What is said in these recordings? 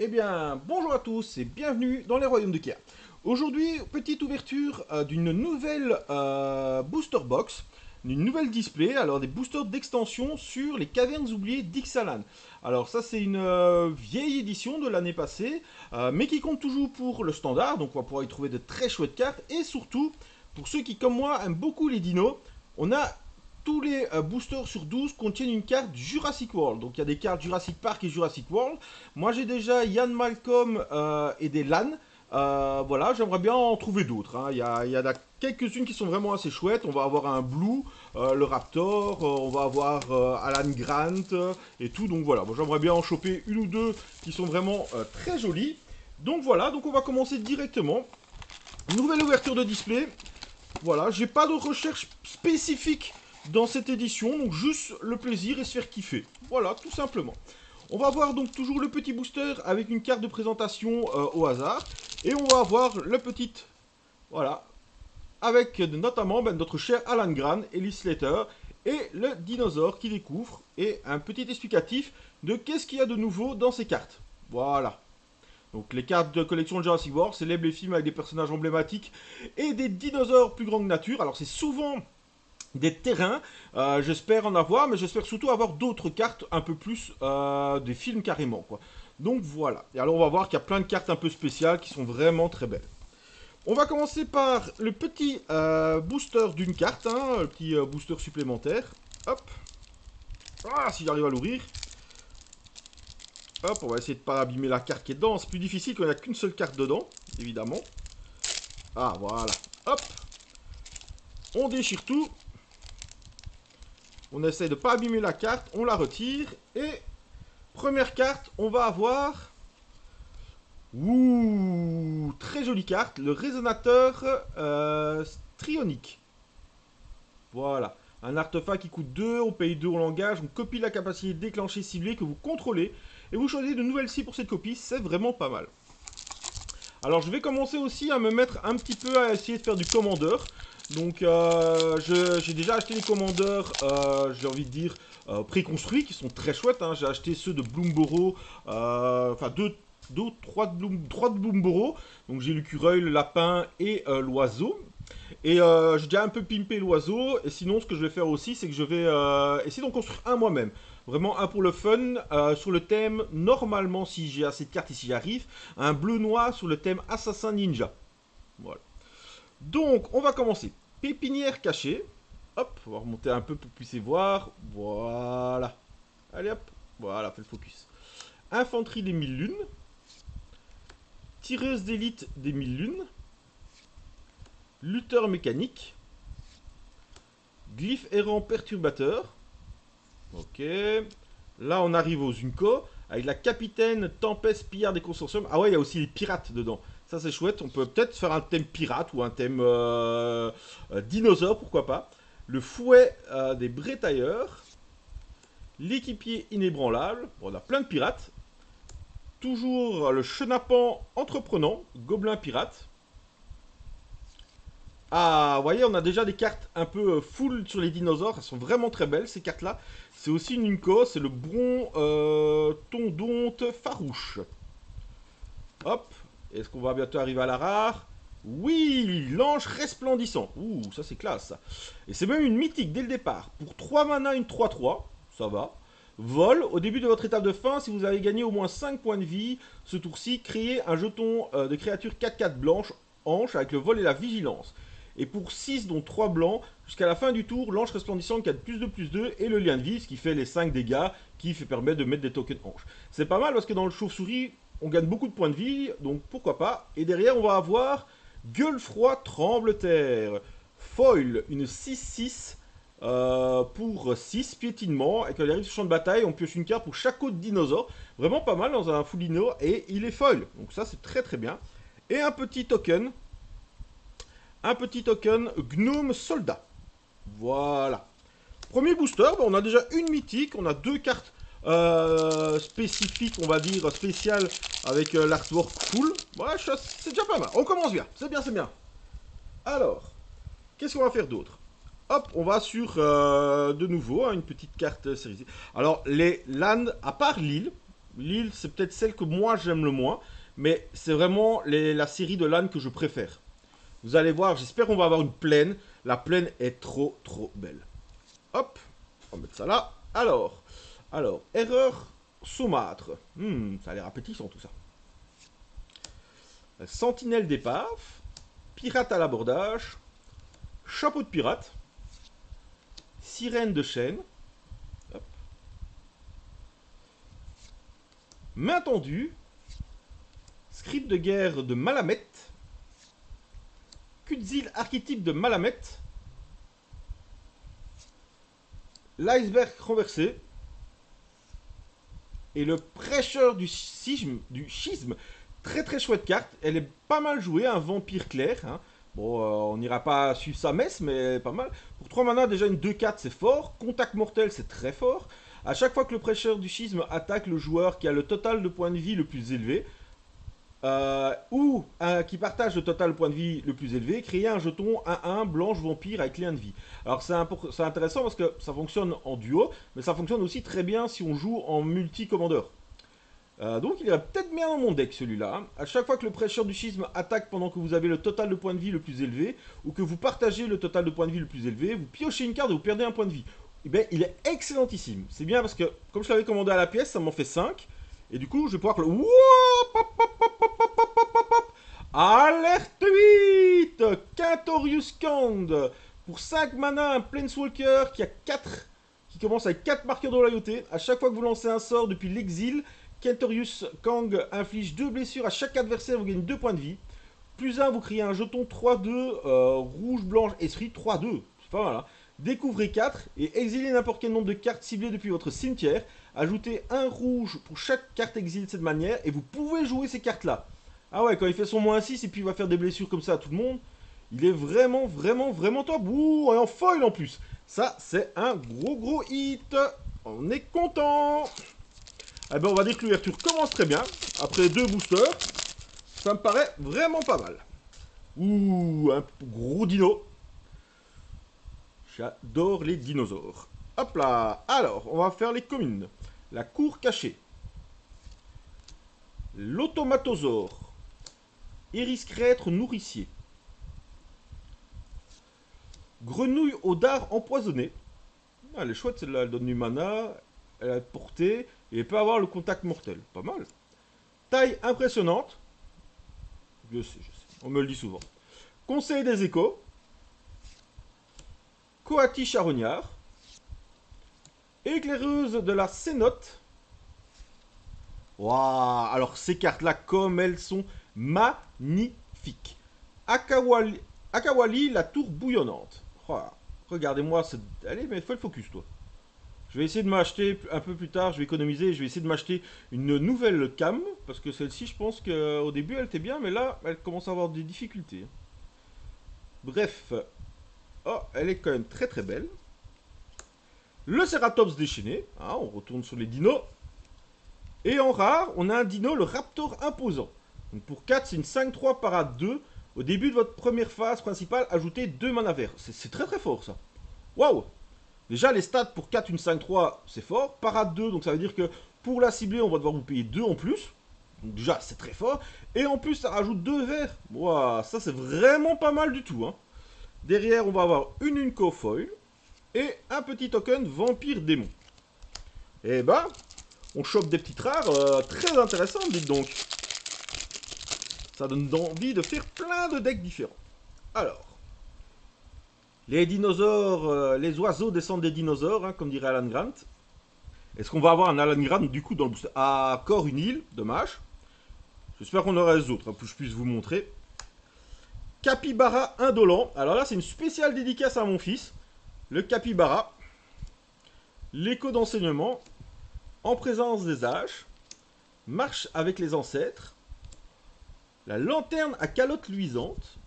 Eh bien, bonjour à tous et bienvenue dans les royaumes de Kia. Aujourd'hui, petite ouverture d'une nouvelle booster box, d'une nouvelle display, alors des boosters d'extension sur les cavernes oubliées d'Ixalan. Alors ça c'est une vieille édition de l'année passée, mais qui compte toujours pour le standard, donc on va pouvoir y trouver de très chouettes cartes, et surtout, pour ceux qui comme moi aiment beaucoup les dinos, on a tous les boosters sur 12 contiennent une carte Jurassic World. Donc il y a des cartes Jurassic Park et Jurassic World. Moi j'ai déjà Ian Malcolm et des LAN. Voilà, j'aimerais bien en trouver d'autres, hein. Il y a quelques-unes qui sont vraiment assez chouettes. On va avoir un Blue, le Raptor, on va avoir Alan Grant et tout. Donc voilà, moi j'aimerais bien en choper une ou deux qui sont vraiment très jolies. Donc voilà, donc on va commencer directement. Nouvelle ouverture de display. Voilà, j'ai pas de recherche spécifique dans cette édition, donc juste le plaisir et se faire kiffer. Voilà, tout simplement. On va avoir donc toujours le petit booster avec une carte de présentation au hasard. Et on va avoir le petit, voilà, avec notamment notre cher Alan Grant, Ellis Slater et le dinosaure qui découvre. Et un petit explicatif de qu'est-ce qu'il y a de nouveau dans ces cartes. Voilà. Donc les cartes de collection de Jurassic World célèbrent les films avec des personnages emblématiques et des dinosaures plus grands que nature. Alors c'est souvent des terrains, j'espère en avoir, mais j'espère surtout avoir d'autres cartes un peu plus des films carrément, quoi. Donc voilà. Et alors on va voir qu'il y a plein de cartes un peu spéciales qui sont vraiment très belles. On va commencer par le petit booster d'une carte, hein, le petit booster supplémentaire. Hop. Ah, si j'arrive à l'ouvrir. Hop, on va essayer de ne pas abîmer la carte qui est dedans. C'est plus difficile quand il n'y a qu'une seule carte dedans, évidemment. Ah, voilà. Hop. On déchire tout. On essaie de ne pas abîmer la carte. On la retire. Et première carte, on va avoir... Ouh, très jolie carte. Le résonateur strionique. Voilà. Un artefact qui coûte 2, on paye 2 au langage, on copie la capacité déclenchée ciblée que vous contrôlez, et vous choisissez de nouvelles cibles pour cette copie, c'est vraiment pas mal. Alors je vais commencer aussi à me mettre un petit peu à essayer de faire du commandeur. Donc j'ai déjà acheté les commandeurs, j'ai envie de dire, préconstruits, qui sont très chouettes, hein. J'ai acheté ceux de Bloomborough, enfin trois de Bloomborough. Donc j'ai l'écureuil, le lapin et l'oiseau. Et j'ai déjà un peu pimpé l'oiseau. Et sinon, ce que je vais faire aussi, c'est que je vais essayer d'en construire un moi-même. Vraiment un pour le fun, sur le thème, normalement, si j'ai assez de cartes et si j'arrive, un bleu-noir sur le thème assassin ninja. Voilà. Donc, on va commencer. Pépinière cachée. Hop, on va remonter un peu pour que vous puissiez voir. Voilà. Allez hop. Voilà, fait le focus. Infanterie des mille lunes. Tireuse d'élite des mille lunes. Lutteur mécanique. Glyphe errant perturbateur. Ok. Là, on arrive aux Unco. Avec la capitaine Tempest Pillard des consortiums. Ah ouais, il y a aussi les pirates dedans. Ça, c'est chouette. On peut peut-être faire un thème pirate ou un thème dinosaure, pourquoi pas. Le fouet des brétailleurs. L'équipier inébranlable. Bon, on a plein de pirates. Toujours le chenapan entreprenant. Gobelin pirate. Ah, vous voyez, on a déjà des cartes un peu full sur les dinosaures. Elles sont vraiment très belles, ces cartes-là. C'est aussi une Unco, c'est le bron tondonte farouche. Hop, est-ce qu'on va bientôt arriver à la rare? Oui, l'ange resplendissant. Ouh, ça c'est classe, ça. Et c'est même une mythique dès le départ. Pour 3 mana, une 3-3, ça va. Vol, au début de votre étape de fin, si vous avez gagné au moins 5 points de vie, ce tour-ci, créez un jeton de créature 4-4 blanche, hanche, avec le vol et la vigilance. Et pour 6, dont 3 blancs, jusqu'à la fin du tour, l'ange resplendissant qui a plus 2, et le lien de vie, ce qui fait les 5 dégâts, qui fait permettre de mettre des tokens hanche. C'est pas mal parce que dans le chauve-souris, on gagne beaucoup de points de vie, donc pourquoi pas. Et derrière, on va avoir Gueule froid, tremble terre. Foil, une 6-6 pour 6 piétinement. Et quand il arrive sur le champ de bataille, on pioche une carte pour chaque autre dinosaure. Vraiment pas mal dans un full dino. Et il est foil. Donc ça, c'est très très bien. Et un petit token. Un petit token Gnome Soldat. Voilà. Premier booster, on a déjà une mythique. On a deux cartes spécifiques, on va dire, spéciales avec l'artwork full. Ouais, c'est déjà pas mal. On commence bien. C'est bien, c'est bien. Alors, qu'est-ce qu'on va faire d'autre? Hop, on va sur de nouveau hein, une petite carte série. Alors, les lands, à part l'île, L'île, c'est peut-être celle que moi j'aime le moins, mais c'est vraiment la série de LAN que je préfère. Vous allez voir, j'espère qu'on va avoir une plaine. La plaine est trop trop belle. Hop, on va mettre ça là. Alors, erreur saumâtre. Ça a l'air appétissant tout ça. Sentinelle d'épave, pirate à l'abordage, chapeau de pirate, sirène de chêne, hop, main tendue, script de guerre de Malamet, Kutzil archétype de Malamet, l'iceberg renversé, et le prêcheur du schisme. Très très chouette carte, elle est pas mal jouée, un vampire clair. Hein. Bon, on n'ira pas suivre sa messe, mais pas mal. Pour 3 mana, déjà une 2-4, c'est fort. Contact mortel, c'est très fort. À chaque fois que le prêcheur du schisme attaque le joueur qui a le total de points de vie le plus élevé, ou qui partage le total de points de vie le plus élevé, créez un jeton 1-1 blanche vampire avec lien de vie. Alors c'est intéressant parce que ça fonctionne en duo, mais ça fonctionne aussi très bien si on joue en multi-commandeur. Donc il irait peut-être bien dans mon deck celui-là. À chaque fois que le prêcheur du schisme attaque pendant que vous avez le total de points de vie le plus élevé, ou que vous partagez le total de points de vie le plus élevé, vous piochez une carte et vous perdez un point de vie. Et bien il est excellentissime. C'est bien parce que comme je l'avais commandé à la pièce, ça m'en fait 5. Et du coup je vais pouvoir le... Alerte 8 Quintorius Kang. Pour 5 mana, un Planeswalker qui commence avec 4 marqueurs de loyauté. À chaque fois que vous lancez un sort depuis l'exil, Quintorius Kang inflige 2 blessures à chaque adversaire, vous gagnez 2 points de vie. Plus 1, vous créez un jeton 3-2, rouge, blanche, esprit, 3-2. C'est pas mal, hein. Découvrez 4 et exilez n'importe quel nombre de cartes ciblées depuis votre cimetière. Ajoutez un rouge pour chaque carte exilée de cette manière et vous pouvez jouer ces cartes-là. Ah ouais, quand il fait son -6 et puis il va faire des blessures comme ça à tout le monde, il est vraiment, vraiment, vraiment top. Ouh, et en foil en plus. Ça, c'est un gros, gros hit. On est content. Eh ben, on va dire que l'ouverture commence très bien. Après 2 boosters, ça me paraît vraiment pas mal. Ouh, un gros dino. J'adore les dinosaures. Hop là. Alors, on va faire les communes. La cour cachée. L'automatosaure. Hériscrêtre nourricier. Grenouille au dard empoisonné. Ah, elle est chouette celle-là, elle donne du mana, elle a portée, et elle peut avoir le contact mortel. Pas mal. Taille impressionnante. Je sais, on me le dit souvent. Conseil des échos. Coati charognard. Éclaireuse de la cénote. Waouh, alors ces cartes-là, comme elles sont magnifiques. Akawali, la tour bouillonnante. Oh, regardez-moi, allez, mais fais le focus, toi. Je vais essayer de m'acheter un peu plus tard, je vais économiser, je vais essayer de m'acheter une nouvelle cam, parce que celle-ci, je pense qu'au début, elle était bien, mais là, elle commence à avoir des difficultés. Bref. Oh, elle est quand même très très belle. Le Ceratops déchaîné. Ah, on retourne sur les dinos. Et en rare, on a un dino, le Raptor imposant. Donc pour 4, c'est une 5-3 parade 2. Au début de votre première phase principale, ajoutez 2 mana verts. C'est très très fort ça. Waouh! Déjà, les stats pour 4, une 5-3, c'est fort. Parade 2, donc ça veut dire que pour la cibler, on va devoir vous payer 2 en plus. Donc déjà, c'est très fort. Et en plus, ça rajoute 2 verts. Waouh, ça c'est vraiment pas mal du tout. Hein. Derrière, on va avoir une Unco Foil. Et un petit token Vampire Démon. Et bah, on chope des petites rares très intéressantes, dites donc. Ça donne envie de faire plein de decks différents. Alors, les dinosaures, les oiseaux descendent des dinosaures, hein, comme dirait Alan Grant. Est-ce qu'on va avoir un Alan Grant du coup dans le booster? Ah, encore une île, dommage. J'espère qu'on aura les autres, hein, pour que je puisse vous montrer. Capybara indolent. Alors là, c'est une spéciale dédicace à mon fils. Le capybara. L'écho d'enseignement. En présence des âges. Marche avec les ancêtres. La lanterne à calotte luisante.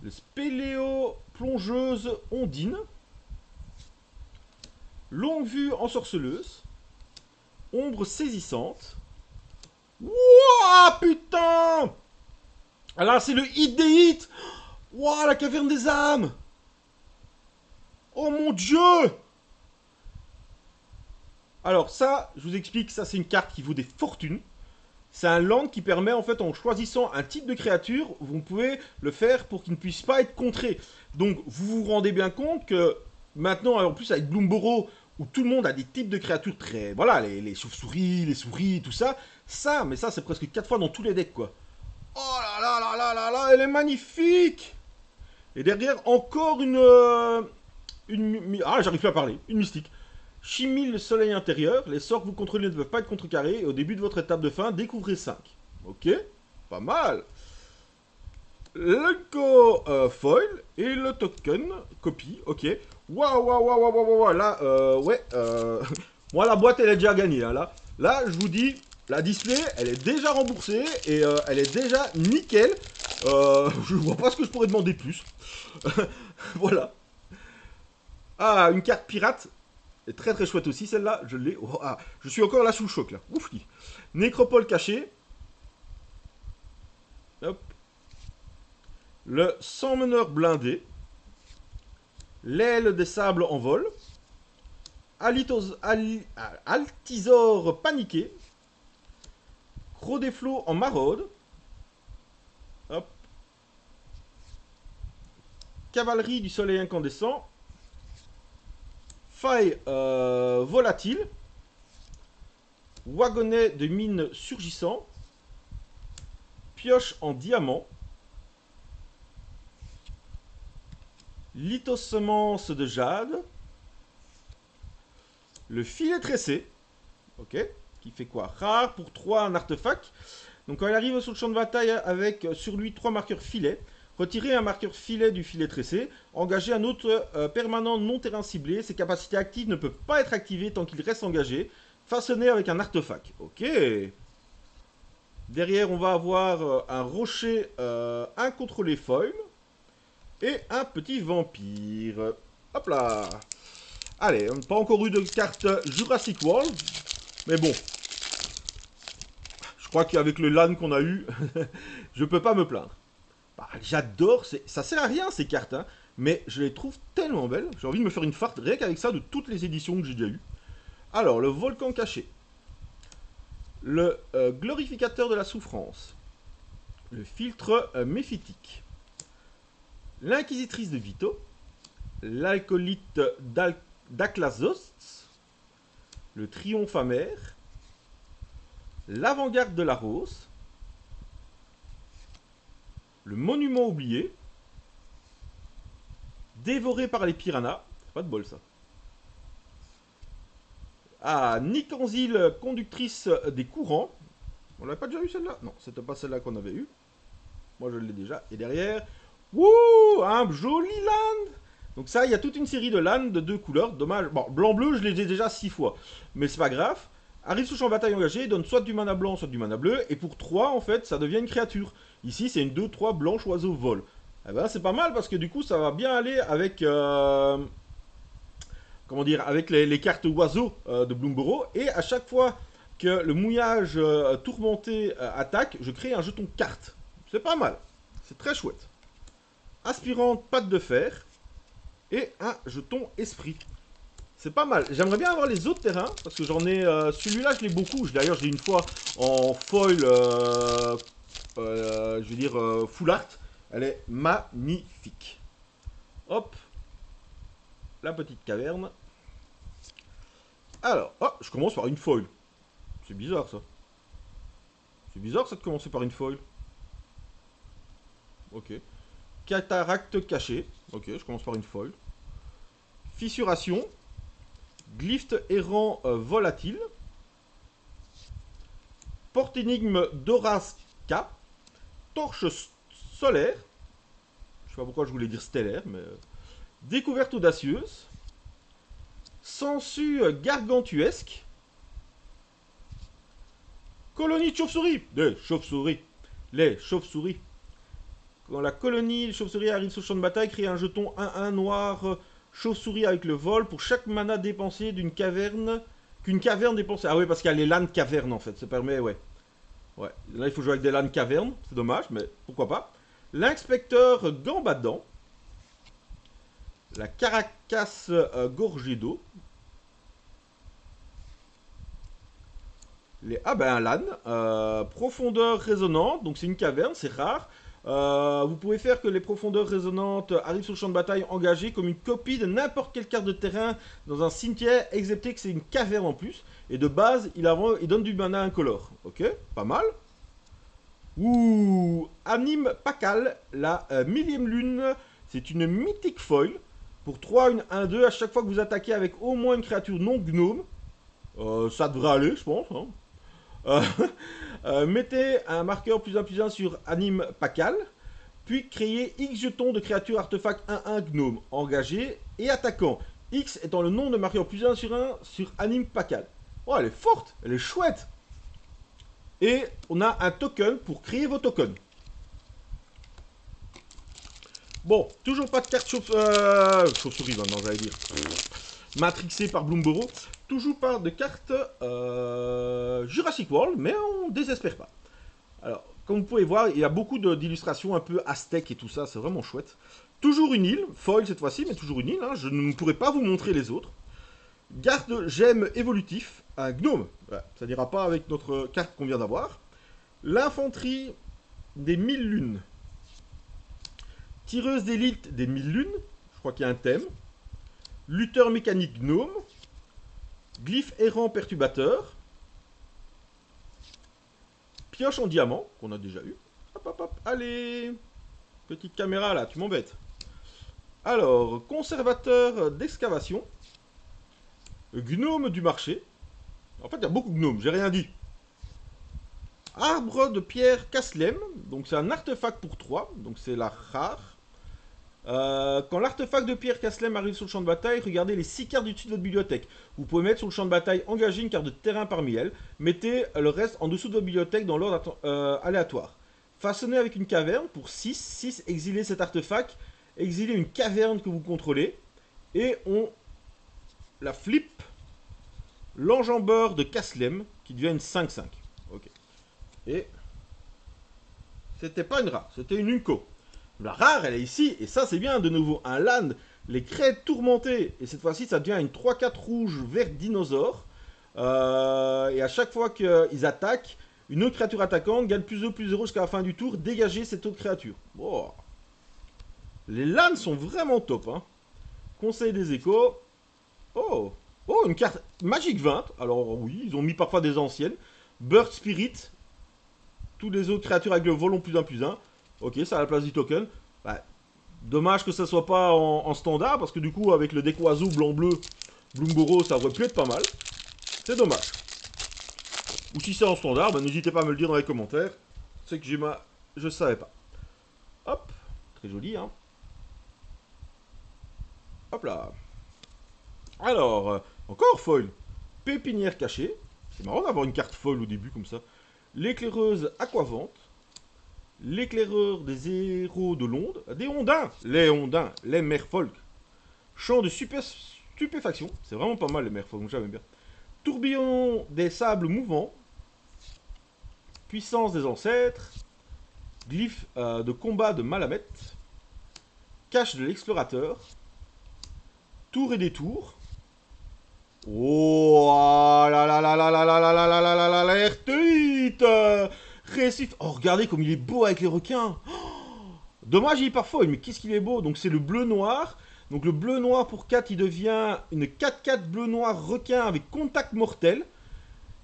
Le spéléo plongeuse ondine. Longue vue ensorceleuse. Ombre saisissante. Wouah, putain! Alors c'est le hit des hits. Wouah, la caverne des âmes. Oh mon dieu! Alors ça, je vous explique, ça c'est une carte qui vaut des fortunes. C'est un land qui permet en fait en choisissant un type de créature, vous pouvez le faire pour qu'il ne puisse pas être contré. Donc vous vous rendez bien compte que maintenant, en plus avec Bloomborough, où tout le monde a des types de créatures très... Voilà, les chauves-souris, les souris, tout ça. Mais ça c'est presque 4 fois dans tous les decks quoi. Oh là là là là là là, elle est magnifique. Et derrière, encore ah, j'arrive plus à parler. Une mystique. Chimie le soleil intérieur. Les sorts que vous contrôlez ne peuvent pas être contrecarrés. Et au début de votre étape de fin, découvrez 5. Ok, pas mal. Le foil et le token copie. Ok. Waouh, waouh, waouh, waouh, waouh, waouh. Là, ouais. Moi, la boîte, elle est déjà gagnée. Hein, là. Là, je vous dis, la display, elle est déjà remboursée. Et elle est déjà nickel. Je vois pas ce que je pourrais demander plus. Voilà. Ah, une carte pirate. Et très très chouette aussi celle-là. Je l'ai. Oh, ah, je suis encore là sous le choc là. Ouf. Nécropole cachée. Hop. Le sang meneur blindé. L'aile des sables en vol. Altisor paniqué. Croc des flots en maraude. Hop. Cavalerie du soleil incandescent. Faille volatile. Wagonnet de mine surgissant. Pioche en diamant. Lithossemence de jade. Le filet tressé. Ok. Qui fait quoi? Rare pour 3 un artefact. Donc quand il arrive sur le champ de bataille avec sur lui 3 marqueurs filet, retirez un marqueur filet du filet tressé, engagez un autre permanent non terrain ciblé, ses capacités actives ne peuvent pas être activées tant qu'il reste engagé, façonné avec un artefact. Ok. Derrière on va avoir un rocher incontrôlé foil et un petit vampire. Hop là. Allez, on n'a pas encore eu de carte Jurassic World, mais bon. Je crois qu'avec le LAN qu'on a eu, je peux pas me plaindre. Bah, j'adore, ça sert à rien ces cartes, hein, mais je les trouve tellement belles. J'ai envie de me faire une farte rien qu'avec ça de toutes les éditions que j'ai déjà eues. Alors, le volcan caché. Le glorificateur de la souffrance. Le filtre méphitique. L'inquisitrice de Vito. L'alcoolite d'Aklasos. Le triomphe amer. L'avant-garde de la rose. Le monument oublié. Dévoré par les piranhas. C'est pas de bol ça. Ah, Nikanzil, conductrice des courants. On l'avait pas déjà eu celle-là? Non, c'était pas celle-là qu'on avait eu. Moi je l'ai déjà. Et derrière, wouh, un joli land. Donc ça, il y a toute une série de LAN de 2 couleurs. Dommage. Bon, blanc-bleu, je les ai déjà 6 fois. Mais c'est pas grave. Arrive sous champ de bataille engagé, donne soit du mana blanc, soit du mana bleu. Et pour 3, en fait, ça devient une créature. Ici, c'est une 2-3 blanche oiseau vol. Eh ben, c'est pas mal parce que du coup, ça va bien aller avec... comment dire, avec les cartes oiseaux de Bloomborough. Et à chaque fois que le mouillage tourmenté attaque, je crée un jeton carte. C'est pas mal. C'est très chouette. Aspirante patte de fer. Et un jeton esprit. C'est pas mal. J'aimerais bien avoir les autres terrains. Parce que j'en ai... celui-là, je l'ai beaucoup. D'ailleurs, je l'ai une fois en foil... je veux dire full art. Elle est magnifique. Hop. La petite caverne. Alors, oh, je commence par une foil. C'est bizarre ça. C'est bizarre ça de commencer par une foil. Ok. Cataracte caché. Ok, je commence par une foil. Fissuration. Glyphe errant volatile. Porte-énigme d'Oraska. Torche solaire. Je sais pas pourquoi je voulais dire stellaire, mais... Découverte audacieuse. Sangsue gargantuesque. Colonie de chauves-souris. Des chauves-souris. Les chauves-souris. Quand la colonie de chauves-souris arrive sur le champ de bataille, crée un jeton 1-1 noir chauve-souris avec le vol pour chaque mana dépensé d'une caverne. Qu'une caverne dépensée. Ah oui, parce qu'il y a les LAN cavernes en fait. Ça permet, ouais. Ouais. Là, il faut jouer avec des LAN cavernes. C'est dommage, mais pourquoi pas. L'inspecteur gambadant. La caracasse gorgée d'eau. Ah ben un LAN, profondeur résonante, donc c'est une caverne, c'est rare. Vous pouvez faire que les profondeurs résonantes arrivent sur le champ de bataille engagé comme une copie de n'importe quelle carte de terrain dans un cimetière, excepté que c'est une caverne en plus. Et de base, il donne du mana incolore. Ok, pas mal. Ouh, Anime Pakal, la millième lune, c'est une mythique foil. Pour 3, une 1-2, à chaque fois que vous attaquez avec au moins une créature non gnome, ça devrait aller, je pense. Hein. Euh, mettez un marqueur +1/+1 sur Anime Pakal, puis créez X jetons de créatures artefacts 1-1 gnome, engagés et attaquant. X étant le nom de marqueur +1/1 sur Anime Pakal. Oh, elle est forte, elle est chouette. Et on a un token pour créer vos tokens. Bon, toujours pas de carte chauve-souris maintenant, j'allais dire. Matrixé par Bloomborough. Toujours pas de carte Jurassic World, mais on désespère pas. Alors, comme vous pouvez voir, il y a beaucoup d'illustrations un peu aztèques et tout ça, c'est vraiment chouette. Toujours une île, foil cette fois-ci, mais toujours une île, hein, je ne pourrai pas vous montrer les autres. Garde gemme évolutif, un gnome, ouais, ça n'ira pas avec notre carte qu'on vient d'avoir. L'infanterie des 1000 lunes. Tireuse d'élite des 1000 lunes, je crois qu'il y a un thème. Lutteur mécanique gnome. Glyphe errant perturbateur. Pioche en diamant, qu'on a déjà eu. Hop, hop, hop, allez. Petite caméra là, tu m'embêtes. Alors, conservateur d'excavation. Gnome du marché. En fait, il y a beaucoup de gnomes, j'ai rien dit. Arbre de pierre Kaslem. Donc, c'est un artefact pour 3. Donc, c'est la rare. Quand l'artefact de pierre Kaslem arrive sur le champ de bataille, regardez les 6 cartes du dessus de votre bibliothèque. Vous pouvez mettre sur le champ de bataille, engager une carte de terrain parmi elles. Mettez le reste en dessous de votre bibliothèque dans l'ordre aléatoire. Façonnez avec une caverne pour 6. 6, exilez cet artefact. Exilez une caverne que vous contrôlez. Et on la flip. L'enjambeur de Kaslem qui devient une 5-5. Ok. Et c'était pas une rare, c'était une Unco. La rare, elle est ici, et ça c'est bien, de nouveau, un land, les crêtes tourmentées, et cette fois-ci ça devient une 3-4 rouge vert dinosaure, et à chaque fois qu'ils attaquent, une autre créature attaquante gagne +2/+0 jusqu'à la fin du tour, dégagez cette autre créature. Oh. Les lands sont vraiment top, hein. Conseil des échos. Oh, oh, une carte Magic 20, alors oui, ils ont mis parfois des anciennes. Bird Spirit, tous les autres créatures avec le volon +1/+1. Ok, ça a la place du token. Bah, dommage que ça soit pas en standard, parce que du coup, avec le deck oiseau blanc-bleu, Bloomborough, ça aurait pu être pas mal. C'est dommage. Ou si c'est en standard, bah, n'hésitez pas à me le dire dans les commentaires. C'est que je savais pas. Hop, très joli, hein. Hop là. Alors, encore foil. Pépinière cachée. C'est marrant d'avoir une carte foil au début comme ça. L'éclaireuse aquavante. L'éclaireur des héros de l'onde, des ondins, les merfolk. Champ de stupéfaction, c'est vraiment pas mal les merfolk, j'aime bien. Tourbillon des sables mouvants, puissance des ancêtres, glyphe de combat de Malamet, cache de l'explorateur, tour et détour. Oh là là là là là là là là là là là là là Récif. Oh, regardez comme il est beau avec les requins. Oh, dommage, il est parfois, mais qu'est-ce qu'il est beau. Donc, c'est le bleu-noir. Donc, le bleu-noir pour 4, il devient une 4-4 bleu-noir requin avec contact mortel.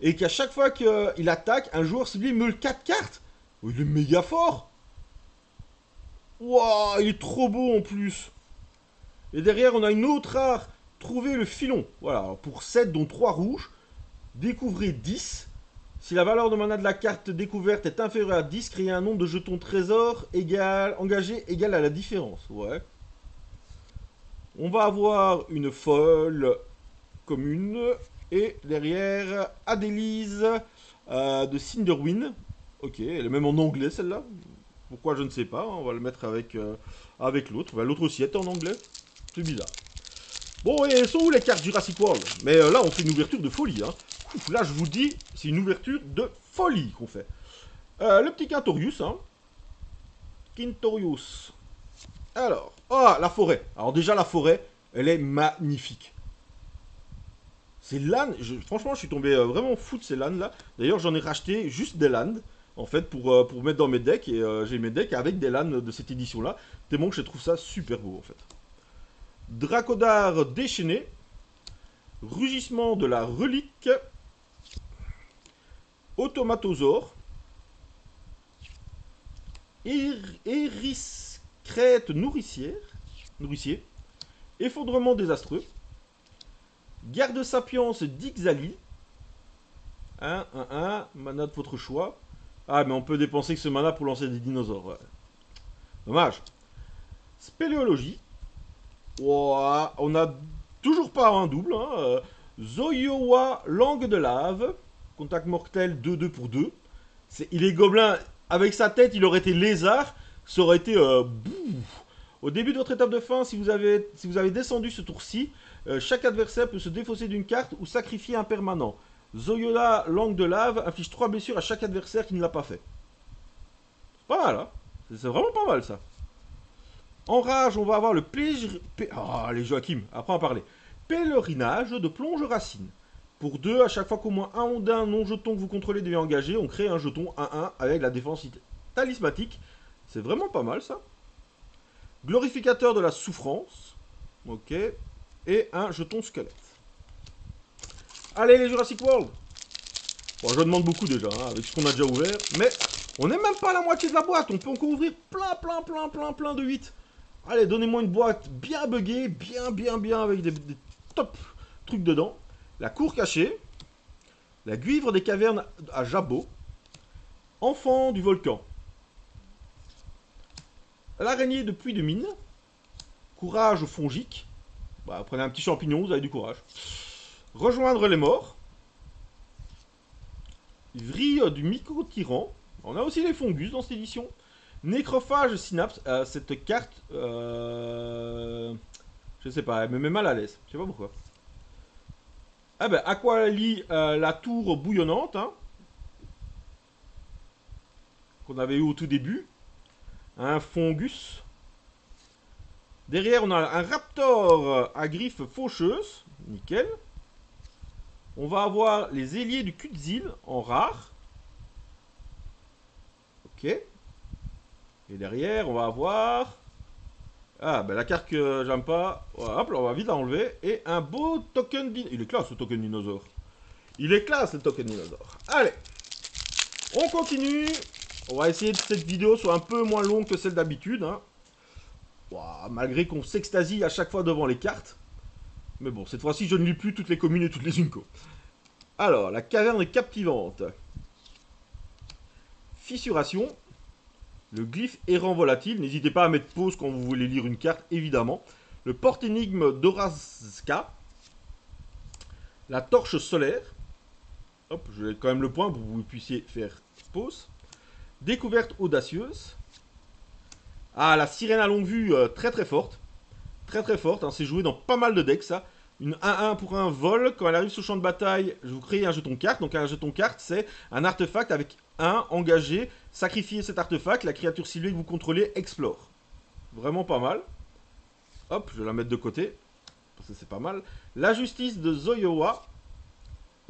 Et qu'à chaque fois qu'il attaque, un joueur ciblé meule 4 cartes. Oh, il est méga fort. Waouh, il est trop beau en plus. Et derrière, on a une autre rare. Trouvez le filon. Voilà, pour 7, dont 3 rouges. Découvrez 10. Si la valeur de mana de la carte découverte est inférieure à 10, créez un nombre de jetons trésor engagé égal à la différence. Ouais. On va avoir une folle commune. Et derrière, Adélise de Cinderwin. Ok, elle est même en anglais celle-là. Pourquoi je ne sais pas. On va le mettre avec, avec l'autre. Bah, l'autre aussi est en anglais. C'est bizarre. Bon, et elles sont où les cartes Jurassic World? Mais là, on fait une ouverture de folie. Hein. Là, je vous dis, c'est une ouverture de folie qu'on fait. Le petit Quintorius. Hein. Quintorius. Alors, la forêt. Alors déjà, la forêt, elle est magnifique. Ces LAN, franchement, je suis tombé vraiment fou de ces LAN là. D'ailleurs, j'en ai racheté juste des LAN, en fait, pour mettre dans mes decks. Et j'ai mes decks avec des LAN de cette édition là. Tellement que je trouve ça super beau, en fait. Dracodar déchaîné. Rugissement de la relique. Automatosaure. Eriscrète nourricier. Effondrement désastreux. Garde sapiens d'Ixali. 1, mana de votre choix. Ah, mais on peut dépenser que ce mana pour lancer des dinosaures. Ouais. Dommage. Spéléologie. Ouah, on a toujours pas un double. Hein. Zoyowa, langue de lave. Contact mortel 2-2 pour 2. Il est gobelin. Avec sa tête, il aurait été lézard. Ça aurait été... Au début de votre étape de fin, si vous avez descendu ce tour-ci, chaque adversaire peut se défausser d'une carte ou sacrifier un permanent. Zoyola, langue de lave, inflige 3 blessures à chaque adversaire qui ne l'a pas fait. C'est pas mal, hein. C'est vraiment pas mal, ça. En rage, on va avoir le plaisir... Ah, les Joachim, après en parler. Pèlerinage de plonge racine. Pour 2, à chaque fois qu'au moins un ou d'un non-jeton que vous contrôlez devient engagé, on crée un jeton 1-1 avec la défense talismatique. C'est vraiment pas mal, ça. Glorificateur de la souffrance. Ok. Et un jeton squelette. Allez, les Jurassic World. Bon, je demande beaucoup déjà, hein, avec ce qu'on a déjà ouvert. Mais on n'est même pas à la moitié de la boîte. On peut encore ouvrir plein de 8. Allez, donnez-moi une boîte bien buggée, bien, avec des top trucs dedans. La cour cachée. La guivre des cavernes à Jabot. Enfant du volcan. L'araignée de puits de mine. Courage fongique. Bah, prenez un petit champignon, vous avez du courage. Rejoindre les morts. Vrille du micro-tyran. On a aussi les fungus dans cette édition. Nécrophage synapse. Cette carte, je sais pas, elle me met mal à l'aise. Je sais pas pourquoi. Ah ben, Aquali, la tour bouillonnante. Hein, qu'on avait eu au tout début. Un fungus. Derrière, on a un raptor à griffes faucheuses. Nickel. On va avoir les ailiers du Kutzil en rare. Ok. Et derrière, on va avoir... Ah, ben la carte que j'aime pas. Hop, là, on va vite l'enlever. Et un beau token... Il est classe, ce token dinosaure. Il est classe, le token dinosaure. Allez. On continue. On va essayer que cette vidéo soit un peu moins longue que celle d'habitude. Hein. Wow, malgré qu'on s'extasie à chaque fois devant les cartes. Mais bon, cette fois-ci, je ne lis plus toutes les communes et toutes les Unco. Alors, la caverne captivante. Fissuration. Le glyphe errant volatile. N'hésitez pas à mettre pause quand vous voulez lire une carte, évidemment. Le porte-énigme d'Orazka. La torche solaire. Hop, je vais quand même le point pour que vous puissiez faire pause. Découverte audacieuse. Ah, la sirène à longue vue, très forte. Très forte, hein, c'est joué dans pas mal de decks, ça. Une 1-1 pour un vol. Quand elle arrive sur le champ de bataille, je vous crée un jeton carte. Donc un jeton carte, c'est un artefact avec 1 engagé. Sacrifiez cet artefact, la créature ciblée que vous contrôlez explore. Vraiment pas mal. Hop, je vais la mettre de côté. Parce que c'est pas mal. La justice de Zoyowa.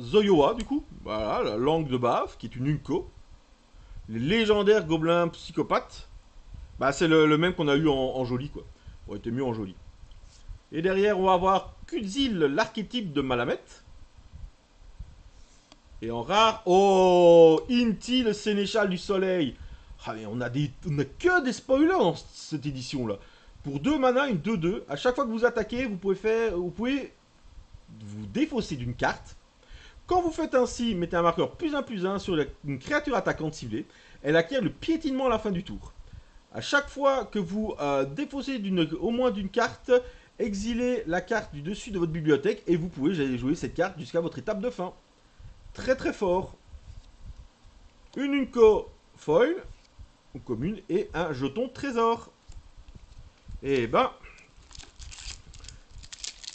Zoyowa, du coup. Voilà, la langue de bave, qui est une Unco. Les légendaires gobelins psychopathes. Bah, c'est le même qu'on a eu en joli, quoi. Aurait été mieux en joli. Et derrière, on va avoir Kutzil, l'archétype de Malamet. Et en rare, oh, Inti, le sénéchal du soleil. Ah, mais on a que des spoilers dans cette édition-là. Pour 2 mana, une 2-2. À chaque fois que vous attaquez, vous pouvez vous défausser d'une carte. Quand vous faites ainsi, mettez un marqueur +1/+1 sur une créature attaquante ciblée. Elle acquiert le piétinement à la fin du tour. À chaque fois que vous défaussez au moins d'une carte, exilez la carte du dessus de votre bibliothèque et vous pouvez jouer cette carte jusqu'à votre étape de fin. Très fort. Une Unco foil, ou commune, et un jeton trésor. Et ben,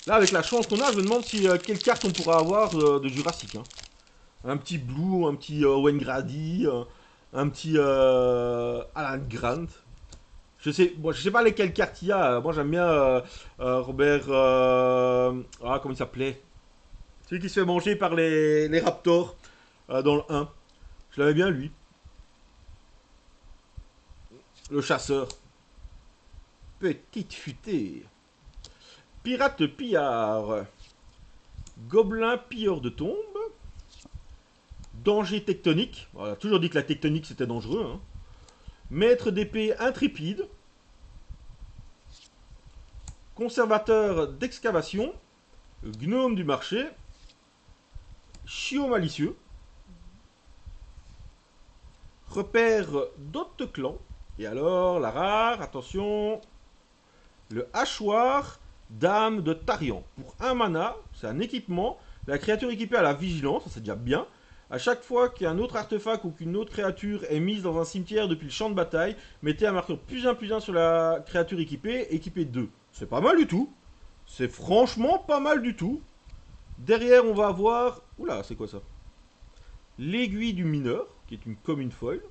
là avec la chance qu'on a, je me demande quelle carte on pourra avoir de Jurassic. Hein. Un petit Blue, un petit Wayne Grady, un petit Alan Grant. Je sais pas lesquelles cartes il y a. Moi j'aime bien Robert. Comment il s'appelait? Celui qui se fait manger par les raptors dans le 1. Je l'avais bien lui. Le chasseur. Petite futée. Pirate pillard. Gobelin pilleur de tombes. Danger tectonique. On a toujours dit que la tectonique c'était dangereux. Hein. Maître d'épée intrépide. Conservateur d'excavation. Gnome du marché. Chiot malicieux. Repère d'autres clans. Et alors, la rare, attention. Le hachoir d'âme de Tarian. Pour un mana, c'est un équipement. La créature équipée a la vigilance, ça c'est déjà bien. À chaque fois qu'un autre artefact ou qu'une autre créature est mise dans un cimetière depuis le champ de bataille, mettez un marqueur +1/+1 sur la créature équipée, équipée 2. C'est pas mal du tout. C'est franchement pas mal du tout. Derrière, on va avoir... Oula, c'est quoi ça? L'aiguille du mineur, qui est une commune foil.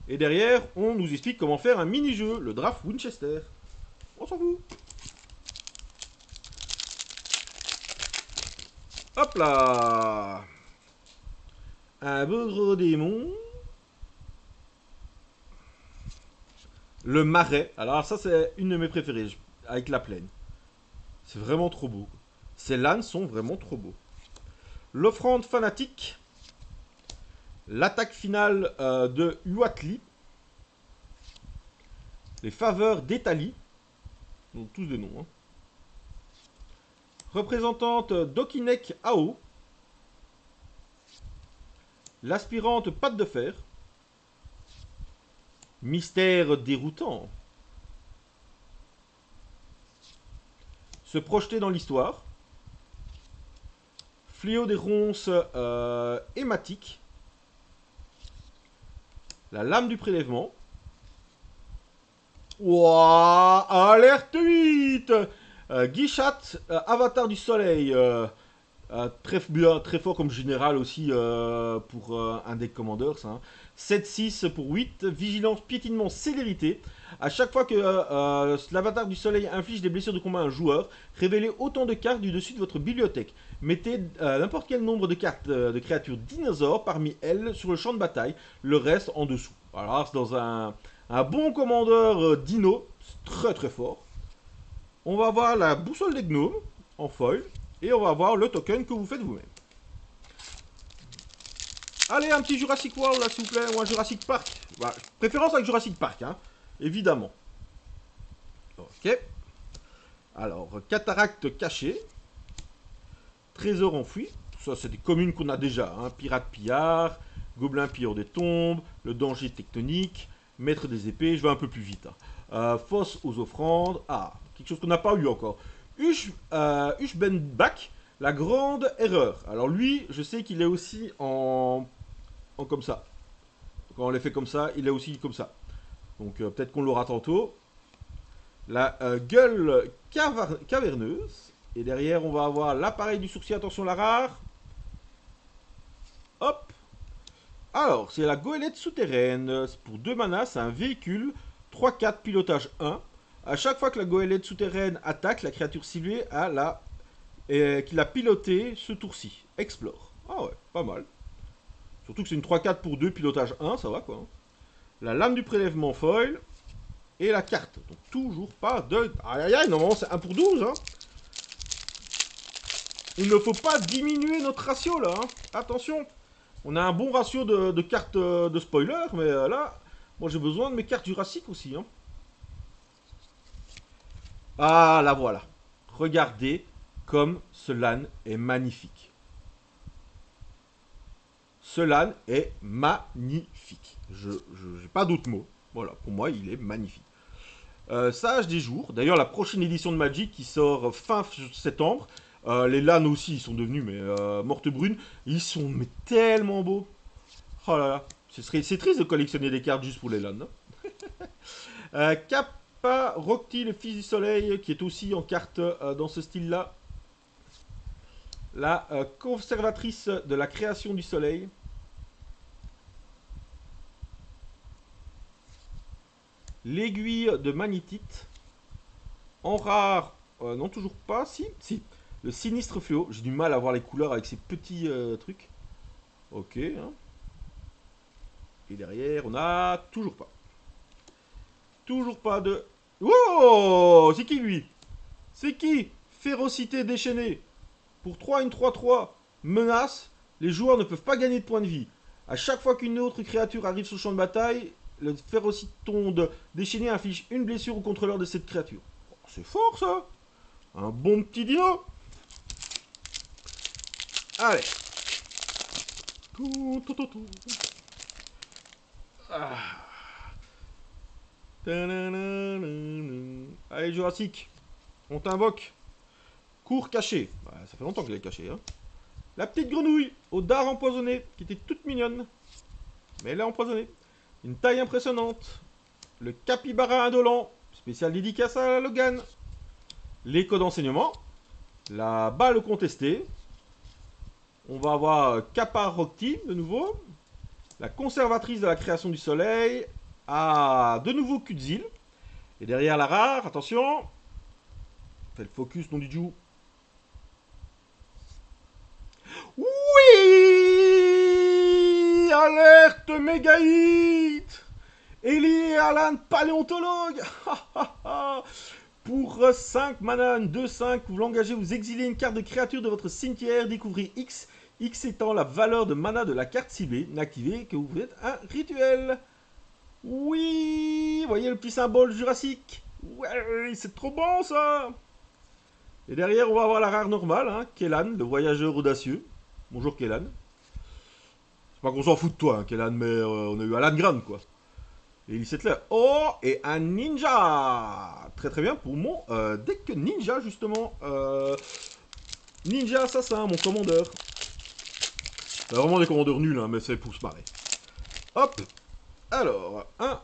Et derrière, on nous explique comment faire un mini-jeu, le draft Winchester. On s'en fout. Hop là. Un beau gros démon. Le marais. Alors ça, c'est une de mes préférées, avec la plaine. C'est vraiment trop beau. Ces LAN sont vraiment trop beaux. L'offrande fanatique. L'attaque finale de Huatli. Les faveurs d'Etali. Donc tous des noms. Hein. Représentante d'Okinek Ao. L'aspirante patte de fer. Mystère déroutant. Se projeter dans l'histoire. Fléau des ronces hématiques. La lame du prélèvement. Ouah, alerte 8 Guichat, avatar du soleil. Très fort comme général aussi pour un deck commander. Ça, hein. 7-6 pour 8. Vigilance, piétinement, célérité. À chaque fois que l'avatar du soleil inflige des blessures de combat à un joueur, révélez autant de cartes du dessus de votre bibliothèque. Mettez n'importe quel nombre de cartes de créatures dinosaures parmi elles sur le champ de bataille, le reste en dessous. Alors, c'est dans un bon commandeur dino, c'est très très fort. On va avoir la boussole des gnomes en foil. Et on va avoir le token que vous faites vous-même. Allez, un petit Jurassic World là, s'il vous plaît, ou un Jurassic Park. Voilà. Préférence avec Jurassic Park, hein, évidemment. Ok. Alors, cataracte caché. Trésor enfoui. Ça, c'est des communes qu'on a déjà. Hein. Pirate pillard. Gobelin pilleur des tombes. Le danger tectonique. Maître des épées. Je vais un peu plus vite. Hein. Fosse aux offrandes. Ah, quelque chose qu'on n'a pas eu encore. Ushbenbach, la grande erreur. Alors lui, je sais qu'il est aussi en comme ça. Quand on les fait comme ça, il est aussi comme ça. Donc peut-être qu'on l'aura tantôt. La gueule caverneuse. Et derrière, on va avoir l'appareil du sourcier. Attention, la rare. Hop. Alors, c'est la goélette souterraine. Pour 2 manas, c'est un véhicule. 3-4, pilotage 1. À chaque fois que la goélette souterraine attaque, la créature ciblée qu'il a piloté ce tour-ci. Explore. Ah ouais, pas mal. Surtout que c'est une 3-4 pour 2, pilotage 1, ça va quoi. Hein. La lame du prélèvement foil. Et la carte. Donc toujours pas de... Aïe aïe aïe, normalement c'est 1 pour 12. Hein. Il ne faut pas diminuer notre ratio là. Hein. Attention. On a un bon ratio de cartes de spoiler, mais là, moi j'ai besoin de mes cartes jurassiques aussi. Hein. Ah, la voilà. Regardez comme ce LAN est magnifique. Ce LAN est magnifique. Je n'ai pas d'autre mot. Voilà, pour moi, il est magnifique. Sage des jours. D'ailleurs, la prochaine édition de Magic qui sort fin septembre. Les LAN aussi, ils sont devenus morte brune. Ils sont tellement beaux. Oh là là. C'est triste de collectionner des cartes juste pour les LAN. Hein. Kappa Rokti, le fils du soleil, qui est aussi en carte dans ce style-là. La conservatrice de la création du soleil. L'aiguille de magnétite. En rare, non toujours pas, si. Le sinistre fléau. J'ai du mal à voir les couleurs avec ces petits trucs. Ok. Hein. Et derrière, on a toujours pas. Toujours pas de... Oh, c'est qui lui? C'est qui? Férocité déchaînée. Pour 3, une 3-3. Menace. Les joueurs ne peuvent pas gagner de points de vie. À chaque fois qu'une autre créature arrive sur le champ de bataille, le Férocitonde déchaîné inflige une blessure au contrôleur de cette créature. Oh, c'est fort ça. Un bon petit dino. Allez. Ah. Allez Jurassic, on t'invoque. Cours caché. Ouais, ça fait longtemps qu'il est caché. Hein. La petite grenouille au dard empoisonné, qui était toute mignonne. Mais elle est empoisonnée. Une taille impressionnante. Le capybara indolent, spécial dédicace à Logan. L'écho d'enseignement. La balle contestée. On va avoir Caparocti de nouveau. La conservatrice de la création du soleil. Ah, de nouveau Kutzil. Et derrière la rare, attention. Fais le focus, nom du Jou. Oui! Alerte méga hit! Ellie et Alan, paléontologue. Pour 5 mana, 2-5, vous l'engagez, vous exilez une carte de créature de votre cimetière, découvrez X. X étant la valeur de mana de la carte ciblée, n'activez que vous faites un rituel. Oui, voyez le petit symbole jurassique. Ouais, c'est trop bon ça. Et derrière, on va avoir la rare normale, hein, Kellan, le voyageur audacieux. Bonjour Kellan. C'est pas qu'on s'en fout de toi, hein, Kellan, mais on a eu Alan Grant, quoi. Et il s'est là. Oh, et un ninja. Très très bien pour mon deck ninja, justement. Ninja assassin, mon commandeur. C'est vraiment des commandeurs nuls, hein, mais c'est pour se marrer. Hop. Alors, un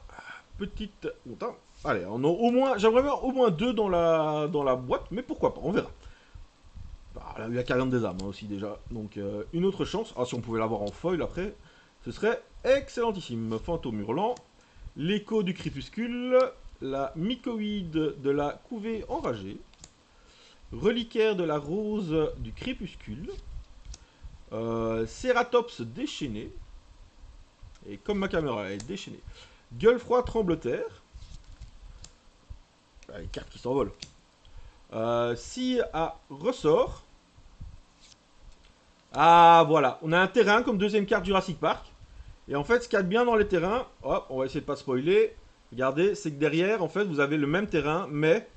petite... Attends. Allez, on a au moins... J'aimerais bien au moins 2 dans la boîte, mais pourquoi pas, on verra. Bah, là, il y a Carrière des âmes hein, aussi déjà. Donc, une autre chance. Ah, si on pouvait l'avoir en foil après, ce serait excellentissime. Fantôme hurlant. L'écho du crépuscule, la mycoïde de la couvée enragée, reliquaire de la rose du crépuscule, Cératops déchaîné, et comme ma caméra est déchaînée, gueule froid trembleterre, les cartes qui s'envolent, si à ressort, ah voilà, on a un terrain comme deuxième carte Jurassic Park. Et en fait, ce qu'il y a de bien dans les terrains, hop, on va essayer de pas spoiler. Regardez, c'est que derrière, en fait, vous avez le même terrain, mais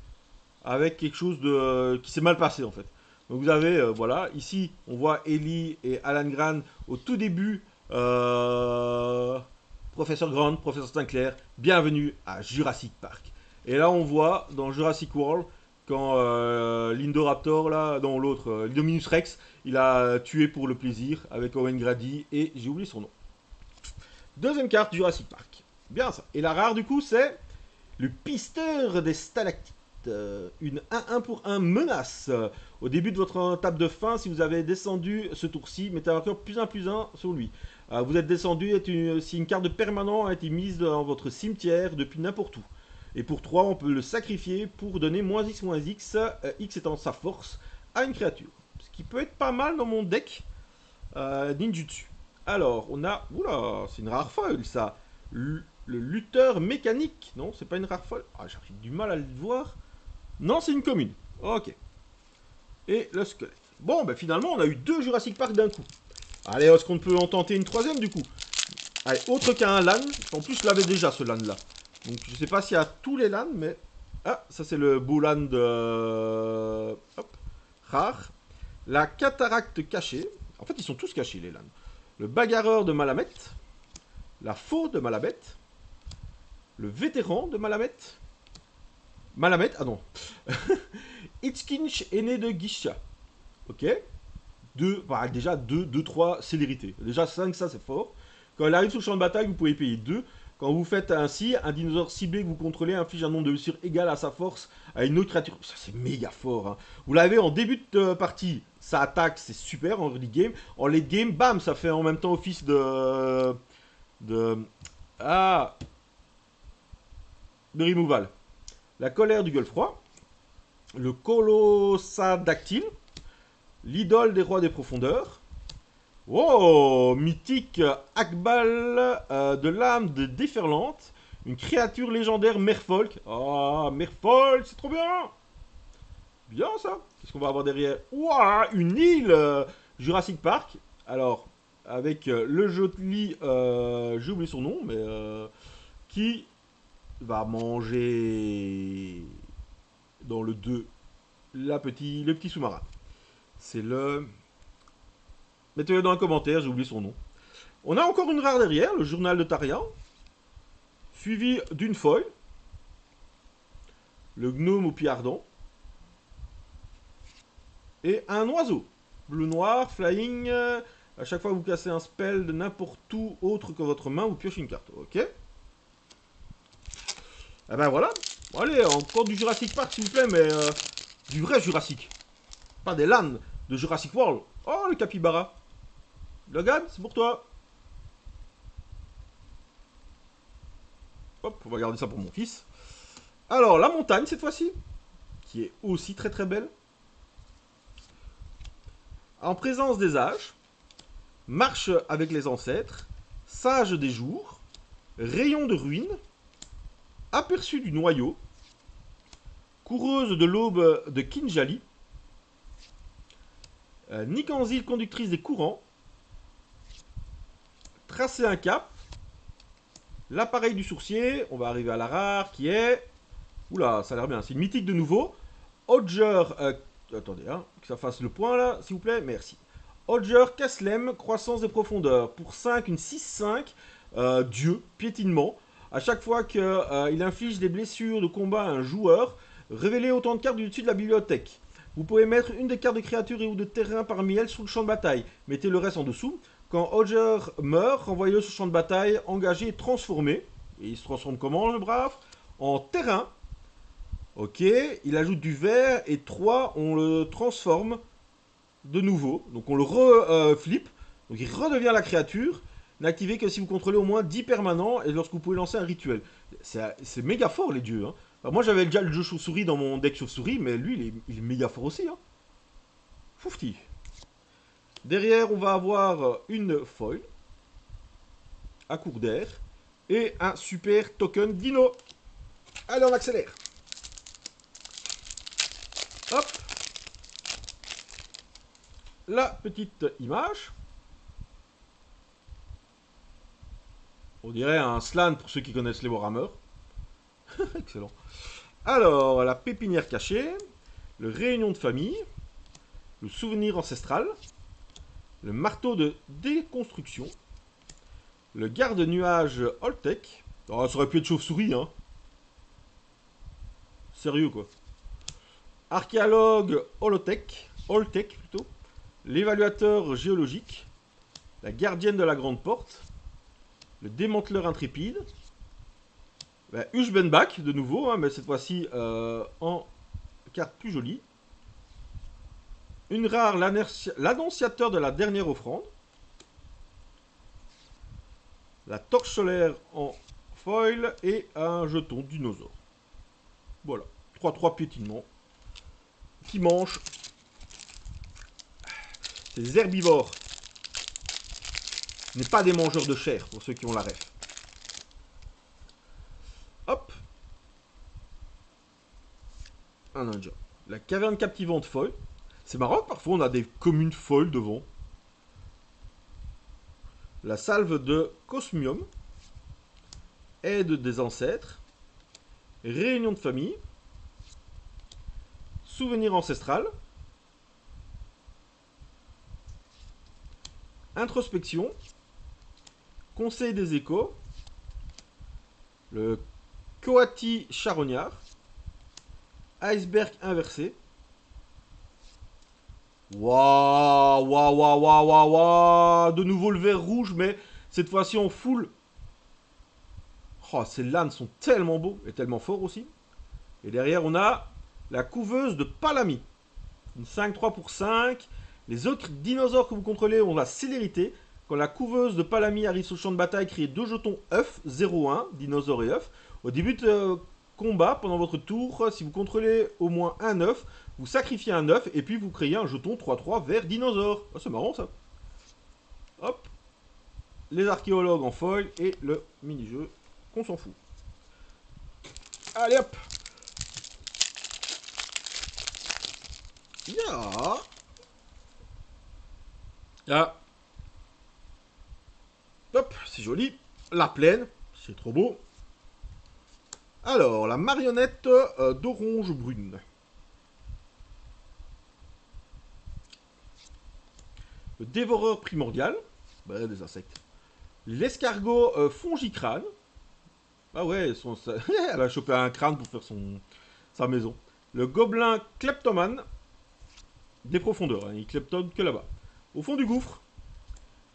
avec quelque chose de qui s'est mal passé, en fait. Donc vous avez, voilà, ici, on voit Ellie et Alan Grant au tout début. Professeur Grant, Professeur Sinclair, bienvenue à Jurassic Park. Et là, on voit dans Jurassic World, quand l'Indoraptor, là, dans l'autre, Indominus Rex, il a tué pour le plaisir avec Owen Grady et j'ai oublié son nom. Deuxième carte, Jurassic Park. Bien ça. Et la rare, du coup, c'est le pisteur des stalactites. Une 1-1 pour 1 menace. Au début de votre table de fin, si vous avez descendu ce tour-ci, mettez un marqueur +1/+1 sur lui. Vous êtes descendu si une carte de permanent a été mise dans votre cimetière depuis n'importe où. Et pour 3, on peut le sacrifier pour donner -X, X étant sa force, à une créature. Ce qui peut être pas mal dans mon deck ninjutsu. Alors, on a... Oula, c'est une rare foil, ça. Le lutteur mécanique. Non, c'est pas une rare foil. Ah, j'ai du mal à le voir. Non, c'est une commune. Ok. Et le squelette. Bon, ben finalement, on a eu 2 Jurassic Park d'un coup. Allez, est-ce qu'on peut en tenter une troisième, du coup? Allez, autre qu'un LAN. En plus, je l'avais déjà, ce LAN-là. Donc, je sais pas s'il y a tous les LAN, mais... Ah, ça, c'est le beau LAN de... Hop. Rare. La cataracte cachée. En fait, ils sont tous cachés, les LAN. Le bagarreur de Malamet, la faux de Malamet, le vétéran de Malamet, ah non, Itzkinch aîné de Gisha, ok, déjà 2, 3 célérité, déjà 5 ça c'est fort, quand elle arrive sur le champ de bataille vous pouvez payer 2, quand vous faites ainsi, un dinosaure ciblé que vous contrôlez inflige un nombre de blessures égal à sa force à une autre créature. Ça, c'est méga fort. Hein. Vous l'avez en début de partie, ça attaque, c'est super en early game. En late game, bam, ça fait en même temps office de removal. La colère du gueule froid. Le colossadactyle. l'idole des rois des profondeurs. Wow, mythique Akbal de l'âme de déferlante. Une créature légendaire Merfolk. Ah, Merfolk, c'est trop bien. Bien ça. Qu'est-ce qu'on va avoir derrière? Ouah, une île Jurassic Park. Alors, avec le joli, j'ai oublié son nom, mais qui va manger dans le 2 le petit sous-marin. C'est le... Mettez-le dans un commentaire, j'ai oublié son nom. On a encore une rare derrière, le journal de Taria. Suivi d'une foil. Le gnome au pied ardent. Et un oiseau. Bleu-noir, flying. À chaque fois que vous cassez un spell de n'importe où autre que votre main, vous piochez une carte. Ok. Et ben voilà. Allez, encore du Jurassic Park s'il vous plaît, mais du vrai Jurassic. Pas des LAN de Jurassic World. Oh, le capybara. Logan, c'est pour toi. Hop, on va garder ça pour mon fils. Alors, la montagne cette fois-ci, qui est aussi très très belle. En présence des âges, marche avec les ancêtres, sage des jours, rayon de ruines, aperçu du noyau, coureuse de l'aube de Kinjali, Nikanzil, conductrice des courants, tracer un cap, l'appareil du sourcier, on va arriver à la rare qui est... Oula, ça a l'air bien, c'est une mythique de nouveau. Odger, attendez, hein, que ça fasse le point là, s'il vous plaît, merci. Odger, Kaslem, croissance des profondeurs. Pour 5, une 6-5, Dieu, piétinement. À chaque fois qu'il inflige des blessures de combat à un joueur, révélez autant de cartes du dessus de la bibliothèque. Vous pouvez mettre une des cartes de créature et ou de terrain parmi elles sur le champ de bataille. Mettez le reste en dessous. Quand Odger meurt, renvoyez-le sur le champ de bataille, engagé et transformé. Et il se transforme comment, le brave? En terrain. Ok, il ajoute du vert et 3, on le transforme de nouveau. Donc on le reflip. Donc il redevient la créature. N'activez que si vous contrôlez au moins 10 permanents et lorsque vous pouvez lancer un rituel. C'est méga fort les dieux. Hein. Alors, moi j'avais déjà le jeu chauve-souris dans mon deck chauve-souris, mais lui il est méga fort aussi. Hein. Foufti. Derrière on va avoir une foil à court d'air et un super token dino. Allez on accélère. Hop. La petite image. On dirait un slan pour ceux qui connaissent les Warhammer. Excellent. Alors, la pépinière cachée, le réunion de famille, le souvenir ancestral, le marteau de déconstruction, le garde-nuage Holtec. Oh, ça aurait pu être chauve-souris, hein. Sérieux, quoi. Archéologue Holotech plutôt, l'évaluateur géologique, la gardienne de la grande porte, le démanteleur intrépide, ben, Ushbenbach de nouveau, hein, mais cette fois-ci en carte plus jolie, une rare l'annonciateur de la dernière offrande, la torche solaire en foil et un jeton dinosaure. Voilà, 3-3 piétinement qui mange. C'est des herbivores. Ce n'est pas des mangeurs de chair, pour ceux qui ont la ref. Hop. Un ninja. La caverne captivante folle. C'est marrant, parfois on a des communes folles devant. La salve de Cosmium. Aide des ancêtres. Réunion de famille. Souvenir ancestral. Introspection. Conseil des échos. Le Coati charognard. Iceberg inversé. Waouh, waouh, waouh, waouh, waouh, waouh. De nouveau le vert rouge, mais cette fois-ci en full. Oh, ces LAN sont tellement beaux et tellement forts aussi. Et derrière, on a la couveuse de Palami. Une 5-3 pour 5. Les autres dinosaures que vous contrôlez ont la célérité. Quand la couveuse de Palami arrive sur le champ de bataille, créez 2 jetons œufs, 0-1, dinosaure et œuf. Au début de combat pendant votre tour. Si vous contrôlez au moins un œuf, vous sacrifiez un œuf et puis vous créez un jeton 3-3 vert dinosaure. Ah, c'est marrant ça. Hop. Les archéologues en foil et le mini-jeu qu'on s'en fout. Allez hop. Ya. Ah. Hop, c'est joli. La plaine, c'est trop beau. Alors, la marionnette d'orange brune. Le dévoreur primordial. Bah, des insectes. L'escargot fongicrâne. Ah ouais, elle a chopé un crâne pour faire sa maison. Le gobelin kleptomane. Des profondeurs, hein, il kleptone que là-bas. Au fond du gouffre.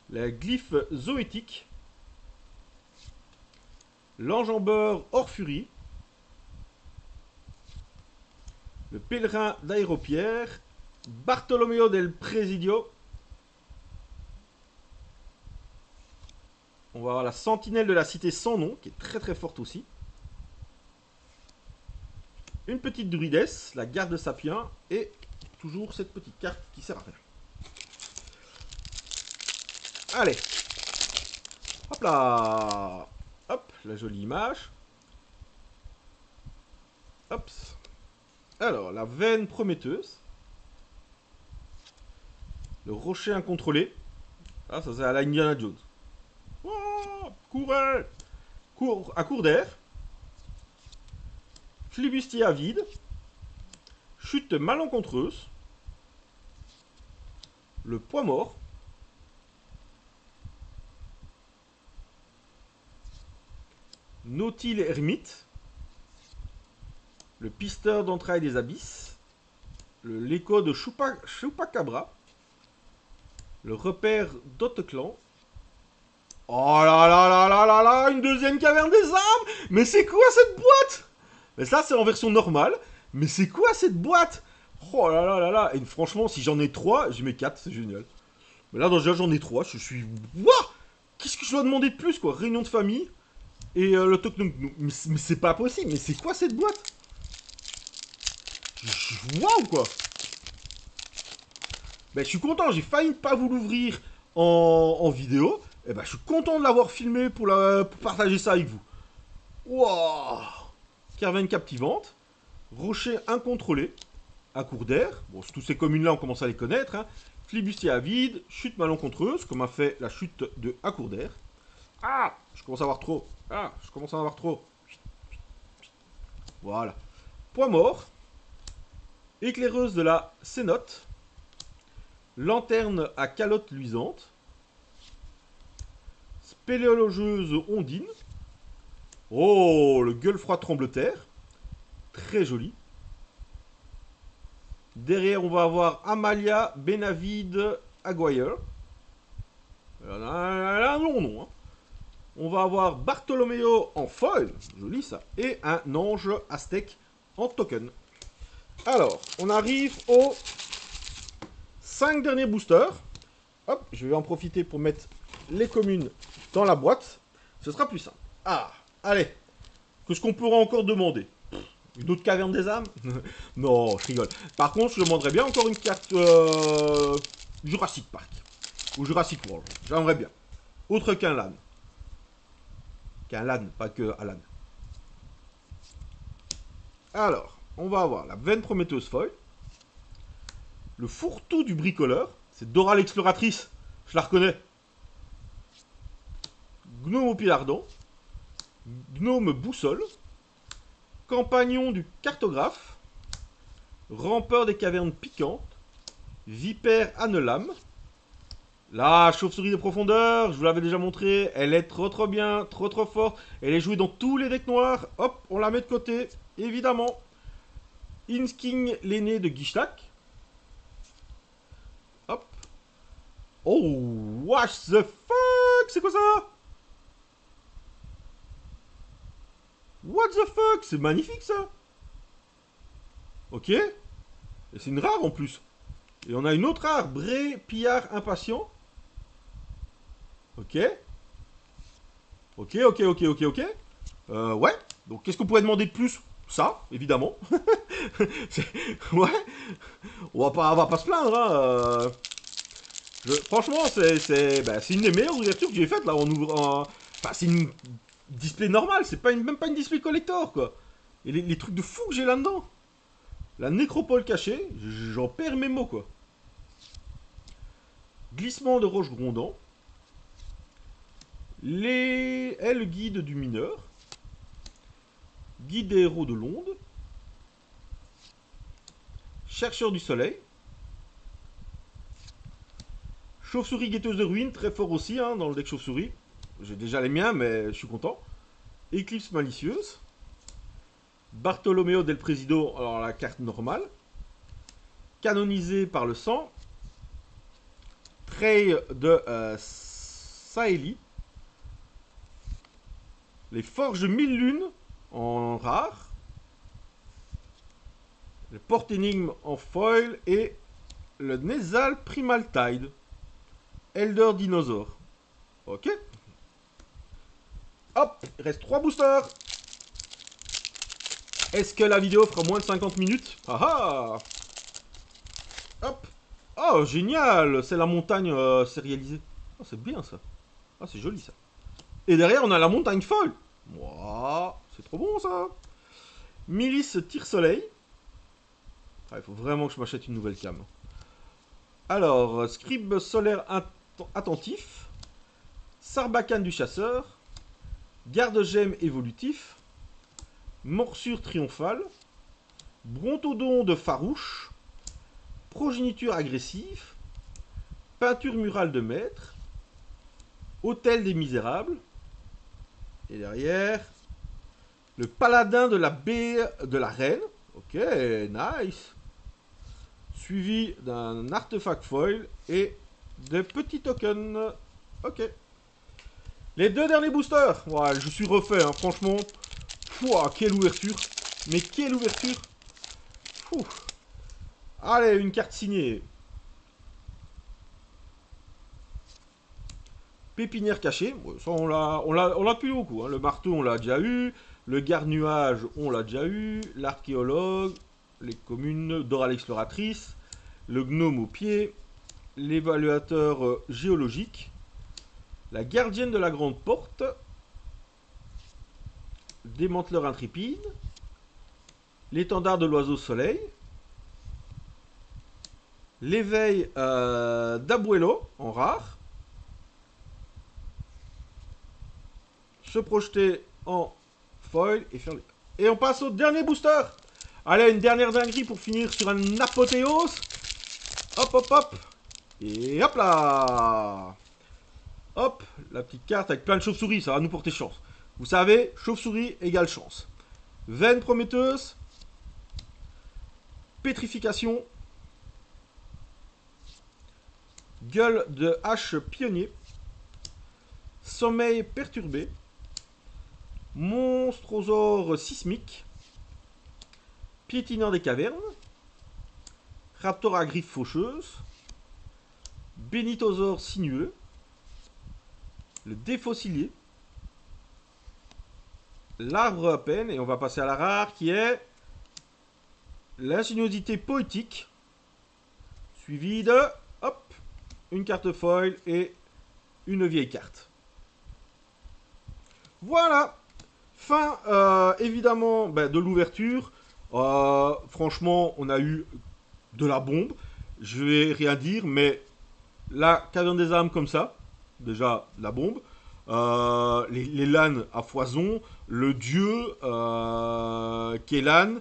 La glyphe zoétique. L'enjambeur hors furie. Le pèlerin d'Aéropierre. Bartolomeo del Presidio. On va avoir la sentinelle de la cité sans nom, qui est très très forte aussi. Une petite druidesse, la garde sapien, et toujours cette petite carte qui sert à rien. Allez. Hop là. Hop, la jolie image. Hop. Alors, la veine prometteuse. Le rocher incontrôlé. Ah, ça c'est à la Indiana Jones. Oh, courez. À court d'air. Flibustier avide. Chute malencontreuse. Le poids mort. Nautile ermite. Le pisteur d'entrailles des abysses. L'écho de Chupacabra. Le repère d'Oteclan. Oh là là là là là là, une deuxième caverne des âmes. Mais c'est quoi cette boîte? Mais ça c'est en version normale. Mais c'est quoi cette boîte? Oh là là là là. Et franchement, si j'en ai 3, je mets 4, c'est génial. Mais là déjà j'en ai 3, je suis... Wouah. Qu'est-ce que je dois demander de plus quoi? Réunion de famille. Et le token... Mais c'est pas possible, mais c'est quoi cette boîte? Waouh quoi. Ben je suis content, j'ai failli pas vous l'ouvrir en vidéo. Et ben je suis content de l'avoir filmé pour partager ça avec vous. Waouh. Caravane captivante. Rocher incontrôlé. À court d'air. Bon, tous ces communes-là, on commence à les connaître. Hein. Flibustier avide. Chute malencontreuse, comme a fait la chute de à court d'air. Ah, je commence à avoir trop. Ah, je commence à en avoir trop. Voilà. Poids mort. Éclaireuse de la cénote. Lanterne à calotte luisante. Spéléologeuse ondine. Oh, le gueule froid tremble-terre. Très joli. Derrière, on va avoir Amalia Benavide Aguirre. Elle a un long nom. Hein. On va avoir Bartolomeo en foil. Joli ça. Et un ange aztèque en token. Alors, on arrive aux 5 derniers boosters. Hop, je vais en profiter pour mettre les communes dans la boîte. Ce sera plus simple. Ah, allez. Qu'est-ce qu'on pourra encore demander? Une autre caverne des âmes? Non, je rigole. Par contre, je demanderais bien encore une carte Jurassic Park. Ou Jurassic World. J'aimerais bien. Autre qu'un LAN. Qu'un LAN, pas que Alan. Alors, on va avoir la veine prometteuse foil. Le fourre-tout du bricoleur. C'est Dora l'exploratrice. Je la reconnais. Gnome au pied ardent. Gnome boussole. Compagnon du cartographe. Rampeur des cavernes piquantes. Vipère Annelame. La chauve-souris des profondeurs, je vous l'avais déjà montré. Elle est trop bien, trop forte. Elle est jouée dans tous les decks noirs. Hop, on la met de côté, évidemment. Insking, l'aîné de Gishtak. Hop. Oh, what the fuck? C'est quoi ça? What the fuck? C'est magnifique ça. Ok. Et c'est une rare en plus. Et on a une autre rare, Bré, Pillard, Impatient. Ok. Ok. Ouais. Donc qu'est-ce qu'on pourrait demander de plus? ça, évidemment. Ouais, on va pas se plaindre, hein. Franchement, c'est une des meilleures ouvertures que j'ai faites, là, en ouvrant... Enfin, c'est une display normale, c'est pas même pas une display collector, quoi. Et les trucs de fou que j'ai là-dedans. La nécropole cachée, j'en perds mes mots, quoi. Glissement de roche grondant. Le guide du mineur. Guide des héros de l'onde. Chercheur du soleil. Chauve-souris guetteuse de ruines, très fort aussi, hein, dans le deck chauve-souris. J'ai déjà les miens, mais je suis content. Éclipse malicieuse. Bartolomeo del Presidio, alors la carte normale. Canonisé par le sang. Trey de Saeli. Les forges mille lunes en rare. Le porte-énigme en foil. Et le Nezal Primal Tide. Elder Dinosaur. Ok. Hop, il reste 3 boosters. Est-ce que la vidéo fera moins de 50 minutes? Ah ah. Hop. Oh, génial. C'est la montagne sérialisée. Oh, c'est bien ça. Ah, c'est joli ça. Et derrière, on a la montagne folle. Wow, c'est trop bon ça. Milice tire-soleil. Ah, il faut vraiment que je m'achète une nouvelle cam. Alors, scribe solaire attentif. Sarbacane du chasseur. Garde-gemme évolutif. Morsure triomphale. Brontodon farouche. Progéniture agressive. Peinture murale de maître. Hôtel des misérables. Et derrière, le paladin de la baie de la reine. Ok, nice. Suivi d'un artefact foil et des petits tokens. Ok. Les 2 derniers boosters. Ouais, je suis refait, hein, franchement. Pouah, quelle ouverture. Mais quelle ouverture. Fou. Allez, une carte signée. Pépinière cachée. Ça, on l'a plus beaucoup. Hein. Le marteau, on l'a déjà eu. Le garde-nuage, on l'a déjà eu. L'archéologue. Les communes. Dora l'exploratrice. Le gnome au pied. L'évaluateur géologique. La gardienne de la grande porte. Démanteleur intrépide. L'étendard de l'oiseau soleil. L'éveil d'Abuelo en rare. Se projeter en foil et faire... Et on passe au dernier booster. Allez, une dernière dinguerie pour finir sur un apothéose. Hop, hop, hop. Et hop là. Hop, la petite carte avec plein de chauves-souris, ça va nous porter chance. Vous savez, chauve-souris égale chance. Veine prometteuse. Pétrification. Gueule de hache pionnier. Sommeil perturbé. Monstrosaure sismique. Piétineur des cavernes. Raptor à griffes faucheuses. Bénitosaure sinueux. Le défossilier. L'arbre à peine. Et on va passer à la rare qui est l'ingéniosité poétique. Suivi de... Hop, une carte foil et une vieille carte. Voilà. Fin, évidemment, de l'ouverture. Franchement, on a eu de la bombe. Je vais rien dire, mais la caverne des âmes comme ça, déjà, la bombe. Les LAN à foison. Le dieu, Kélan.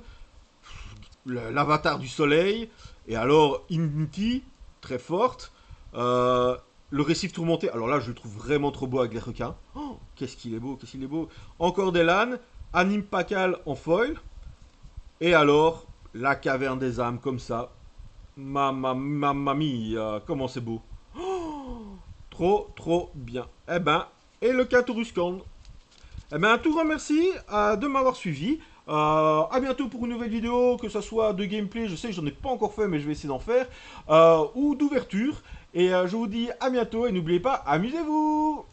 L'avatar du soleil. Et alors, Inti, très forte. Le récif tourmenté, alors là je le trouve vraiment trop beau avec les requins. Oh, qu'est-ce qu'il est beau, qu'est-ce qu'il est beau. Encore des LAN, anime pacal en foil. Et alors, la caverne des âmes comme ça. Mamma mia, comment c'est beau. Oh, trop bien. Eh ben, et le Catoruscan. Eh ben, un tout grand merci de m'avoir suivi. À bientôt pour une nouvelle vidéo, que ce soit de gameplay, je sais que j'en ai pas encore fait, mais je vais essayer d'en faire, ou d'ouverture. Et je vous dis à bientôt, et n'oubliez pas, amusez-vous!